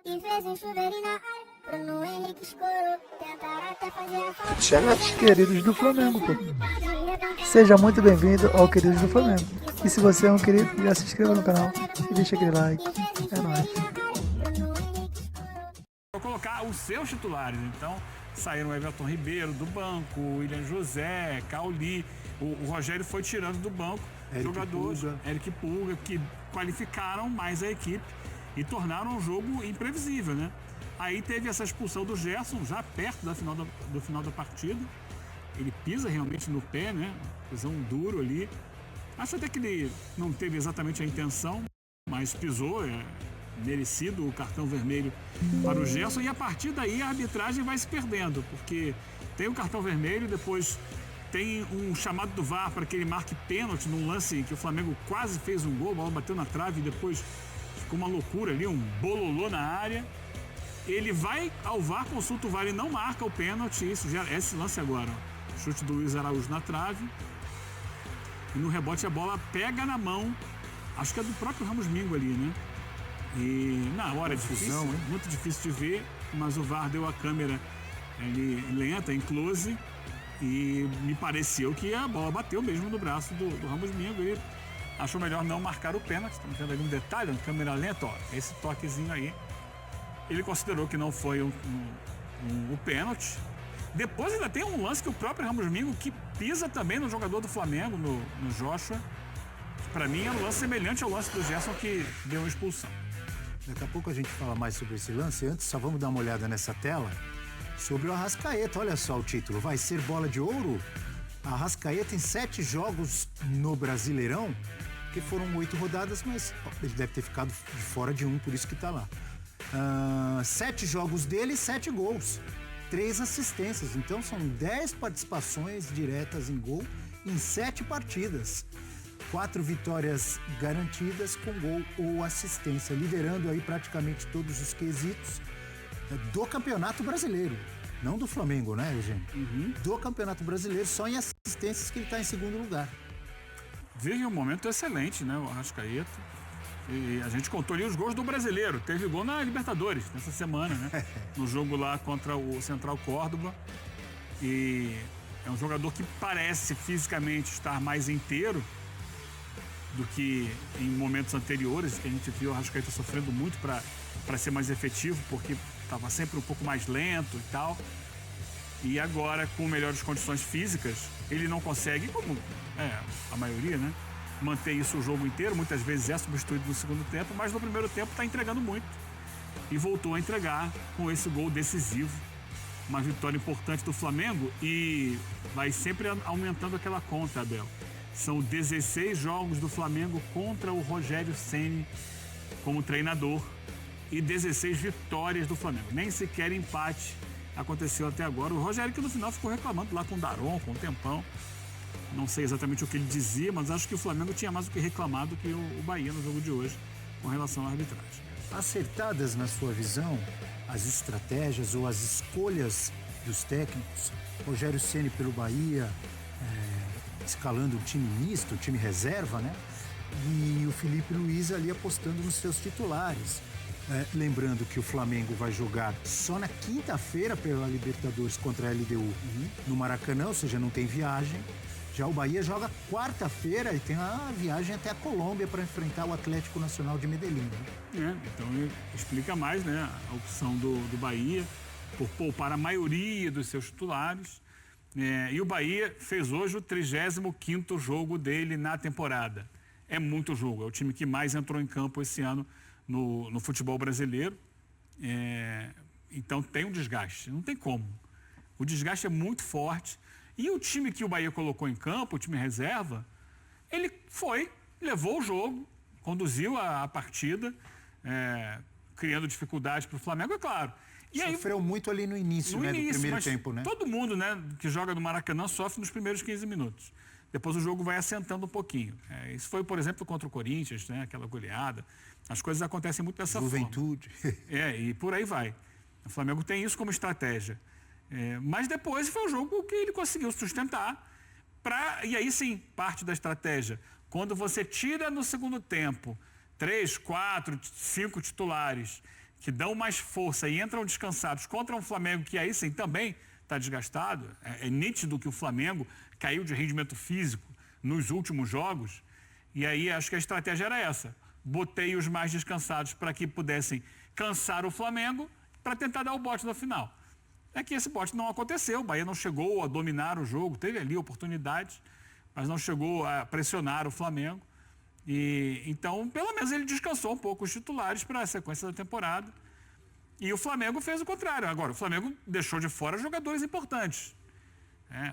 E fez um chuveiro na área. Bruno Henrique escorou. Tentaram até fazer a falta. Chegados, queridos do Flamengo, pô. Seja muito bem-vindo ao Queridos do Flamengo. E se você é um querido, já se inscreva no canal e deixa aquele like. É nóis. Vou colocar os seus titulares, então saíram o Everton Ribeiro do banco, o William José, Cauli, o Rogério foi tirando do banco jogadores, Eric Pulga, que qualificaram mais a equipe e tornaram o jogo imprevisível, né? Aí teve essa expulsão do Gerson, já perto do final da partida. Ele pisa realmente no pé, né? Pisão duro ali. Acho até que ele não teve exatamente a intenção, mas pisou, merecido o cartão vermelho para o Gerson. E a partir daí a arbitragem vai se perdendo, porque tem o cartão vermelho, depois tem um chamado do VAR para que ele marque pênalti num lance que o Flamengo quase fez um gol, a bola bateu na trave e depois ficou uma loucura ali, um bololô na área. Ele vai ao VAR, consulta o VAR e não marca o pênalti. Esse lance agora, ó. Chute do Luiz Araújo na trave. E no rebote a bola pega na mão. Acho que é do próprio Ramos Mingo ali, né? E na hora é difícil, muito difícil de ver, mas o VAR deu a câmera lenta, em close, e me pareceu que a bola bateu mesmo no braço do Ramos Mingo. Ele achou melhor não marcar o pênalti. Estamos vendo ali um detalhe, uma câmera lenta, ó, esse toquezinho aí. Ele considerou que não foi o pênalti. Depois ainda tem um lance que o próprio Ramos Mingo, que pisa também no jogador do Flamengo, no Joshua. Para mim é um lance semelhante ao lance do Gerson, que deu uma expulsão. Daqui a pouco a gente fala mais sobre esse lance. Antes, só vamos dar uma olhada nessa tela sobre o Arrascaeta. Olha só o título, vai ser bola de ouro? Arrascaeta em 7 jogos no Brasileirão, que foram 8 rodadas, mas ele deve ter ficado de fora de um, por isso que tá lá. 7 jogos dele, 7 gols, 3 assistências. Então são 10 participações diretas em gol em 7 partidas. 4 vitórias garantidas com gol ou assistência, liderando aí praticamente todos os quesitos do Campeonato Brasileiro. Não do Flamengo, né, Eugênio? Do Campeonato Brasileiro, só em assistências que ele está em segundo lugar. Vive um momento excelente, né, o Arrascaeta. E a gente contou ali os gols do Brasileiro. Teve gol na Libertadores, nessa semana, né? No jogo lá contra o Central Córdoba. E é um jogador que parece fisicamente estar mais inteiro do que em momentos anteriores, que a gente viu o Arrascaeta sofrendo muito para ser mais efetivo, porque estava sempre um pouco mais lento e tal. E agora, com melhores condições físicas, ele não consegue, como a maioria, né? Manter isso o jogo inteiro, muitas vezes é substituído no segundo tempo, mas no primeiro tempo está entregando muito. E voltou a entregar com esse gol decisivo. Uma vitória importante do Flamengo e vai sempre aumentando aquela conta, Abel. São 16 jogos do Flamengo contra o Rogério Ceni como treinador e 16 vitórias do Flamengo. Nem sequer empate aconteceu até agora. O Rogério que no final ficou reclamando lá com o Daron, com o Tempão. Não sei exatamente o que ele dizia, mas acho que o Flamengo tinha mais o que reclamar do que o Bahia no jogo de hoje com relação à arbitragem. Acertadas na sua visão as estratégias ou as escolhas dos técnicos, Rogério Ceni pelo Bahia, escalando o time misto, o time reserva, né? E o Felipe Luiz ali apostando nos seus titulares. Lembrando que o Flamengo vai jogar só na quinta-feira pela Libertadores contra a LDU no Maracanã, ou seja, não tem viagem. Já o Bahia joga quarta-feira e tem a viagem até a Colômbia para enfrentar o Atlético Nacional de Medellín. Então explica mais, né, a opção do Bahia por poupar a maioria dos seus titulares. E o Bahia fez hoje o 35º jogo dele na temporada. É muito jogo, é o time que mais entrou em campo esse ano no futebol brasileiro. Então tem um desgaste, não tem como. O desgaste é muito forte. E o time que o Bahia colocou em campo, o time reserva, ele levou o jogo, conduziu a partida, criando dificuldades para o Flamengo, é claro. E sofreu muito ali no início, do primeiro tempo, né? Todo mundo, né, que joga no Maracanã sofre nos primeiros 15 minutos. Depois o jogo vai assentando um pouquinho. Isso foi, por exemplo, contra o Corinthians, né, aquela goleada. As coisas acontecem muito dessa Juventude. forma. E por aí vai. O Flamengo tem isso como estratégia. Mas depois foi um jogo que ele conseguiu sustentar. E aí sim, parte da estratégia. Quando você tira no segundo tempo 3, 4, 5 titulares que dão mais força e entram descansados contra um Flamengo que aí sim também está desgastado, é nítido que o Flamengo caiu de rendimento físico nos últimos jogos, e aí acho que a estratégia era essa. Botei os mais descansados para que pudessem cansar o Flamengo para tentar dar o bote no final. É que esse bote não aconteceu, o Bahia não chegou a dominar o jogo, teve ali oportunidades, mas não chegou a pressionar o Flamengo. E então, pelo menos ele descansou um pouco os titulares para a sequência da temporada. E o Flamengo fez o contrário. Agora, o Flamengo deixou de fora jogadores importantes.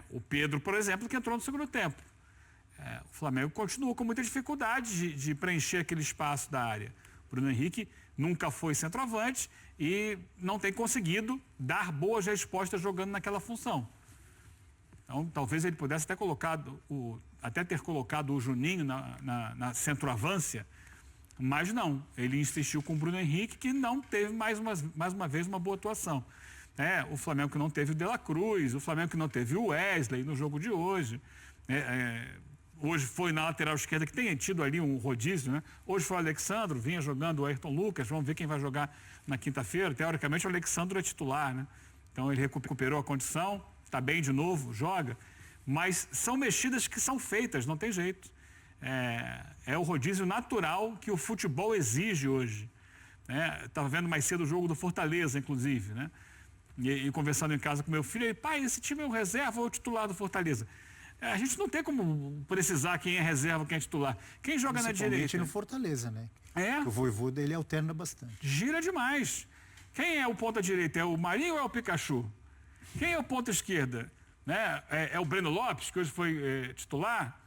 O Pedro, por exemplo, que entrou no segundo tempo. O Flamengo continuou com muita dificuldade de preencher aquele espaço da área. O Bruno Henrique nunca foi centroavante e não tem conseguido dar boas respostas jogando naquela função. Então, talvez ele pudesse ter ter colocado o Juninho na centroavância, mas não. Ele insistiu com o Bruno Henrique, que não teve mais uma vez uma boa atuação. O Flamengo que não teve o De La Cruz, o Flamengo que não teve o Wesley no jogo de hoje. Hoje foi na lateral esquerda, que tem tido ali um rodízio, né? Hoje foi o Alexandro, vinha jogando o Ayrton Lucas, vamos ver quem vai jogar na quinta-feira. Teoricamente o Alexandro é titular, né? Então ele recuperou a condição, está bem de novo, joga. Mas são mexidas que são feitas, não tem jeito. É o rodízio natural que o futebol exige hoje. Estava vendo mais cedo o jogo do Fortaleza, inclusive, né? E conversando em casa com meu filho, ele, pai, esse time é o reserva ou o titular do Fortaleza? A gente não tem como precisar quem é reserva, quem é titular. Quem joga na direita? no Fortaleza, né? O Vojvoda, ele alterna bastante. Gira demais. Quem é o ponta direita? É o Marinho ou é o Pikachu? Quem é o ponta esquerda? É o Breno Lopes, que hoje foi titular?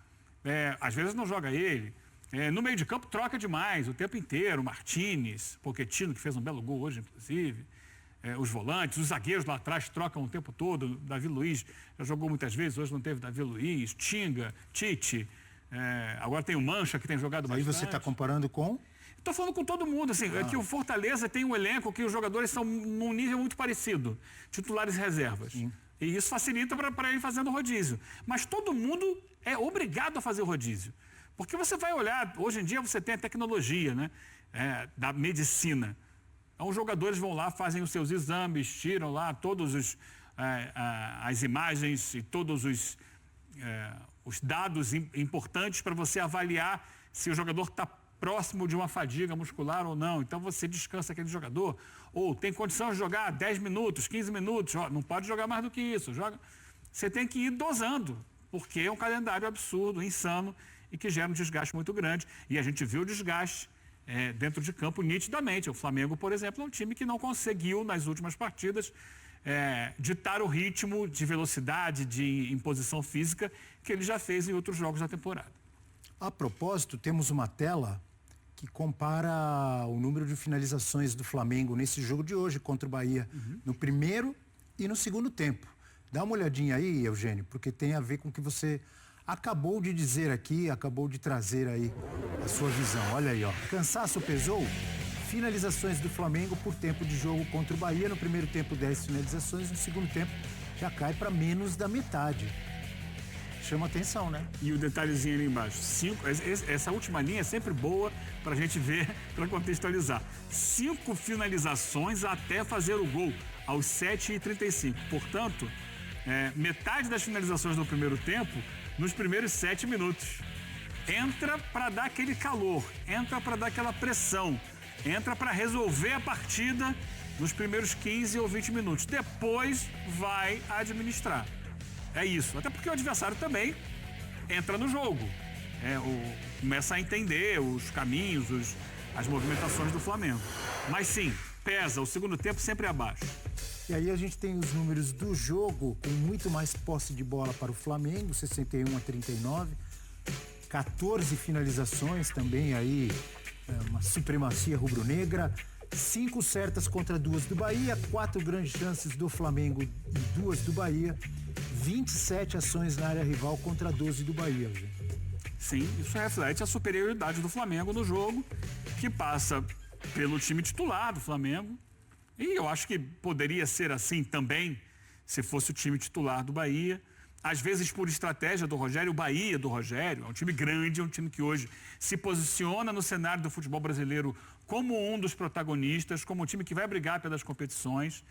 Às vezes não joga ele. No meio de campo troca demais, o tempo inteiro. Martínez, Pochettino, que fez um belo gol hoje, inclusive. Os volantes, os zagueiros lá atrás trocam o tempo todo. Davi Luiz já jogou muitas vezes, hoje não teve Davi Luiz, Tinga, Tite, agora tem o Mancha que tem jogado bastante. Aí você está comparando com? Estou falando com todo mundo, assim, é que o Fortaleza tem um elenco que os jogadores são num nível muito parecido, titulares e reservas. Sim. E isso facilita para ir fazendo rodízio. Mas todo mundo é obrigado a fazer rodízio. Porque você vai olhar, hoje em dia você tem a tecnologia, né, da medicina. Então, os jogadores vão lá, fazem os seus exames, tiram lá todos as imagens e todos os dados importantes para você avaliar se o jogador está próximo de uma fadiga muscular ou não. Então, você descansa aquele jogador. Ou tem condição de jogar 10 minutos, 15 minutos. Não pode jogar mais do que isso. Você tem que ir dosando, porque é um calendário absurdo, insano e que gera um desgaste muito grande. E a gente viu o desgaste dentro de campo nitidamente. O Flamengo, por exemplo, é um time que não conseguiu, nas últimas partidas, ditar o ritmo de velocidade, de imposição física que ele já fez em outros jogos da temporada. A propósito, temos uma tela que compara o número de finalizações do Flamengo nesse jogo de hoje contra o Bahia, no primeiro e no segundo tempo. Dá uma olhadinha aí, Eugênio, porque tem a ver com o que você acabou de dizer aqui, acabou de trazer aí a sua visão. Olha aí, ó. Cansaço pesou? Finalizações do Flamengo por tempo de jogo contra o Bahia. No primeiro tempo, 10 finalizações. No segundo tempo, já cai para menos da metade. Chama atenção, né? E o detalhezinho ali embaixo. Essa última linha é sempre boa para a gente ver, para contextualizar. 5 finalizações até fazer o gol, aos 7h35. Portanto, metade das finalizações no primeiro tempo, nos primeiros 7 minutos. Entra para dar aquele calor, entra para dar aquela pressão, entra para resolver a partida nos primeiros 15 ou 20 minutos. Depois vai administrar. É isso. Até porque o adversário também entra no jogo. Começa a entender os caminhos, as movimentações do Flamengo. Mas sim, pesa. O segundo tempo sempre abaixo. E aí a gente tem os números do jogo com muito mais posse de bola para o Flamengo, 61-39. 14 finalizações também aí, uma supremacia rubro-negra. 5 certas contra 2 do Bahia, 4 grandes chances do Flamengo e 2 do Bahia. 27 ações na área rival contra 12 do Bahia, gente. Sim, isso reflete a superioridade do Flamengo no jogo, que passa pelo time titular do Flamengo. E eu acho que poderia ser assim também, se fosse o time titular do Bahia. Às vezes, por estratégia do Rogério, o Bahia do Rogério é um time grande, é um time que hoje se posiciona no cenário do futebol brasileiro como um dos protagonistas, como um time que vai brigar pelas competições.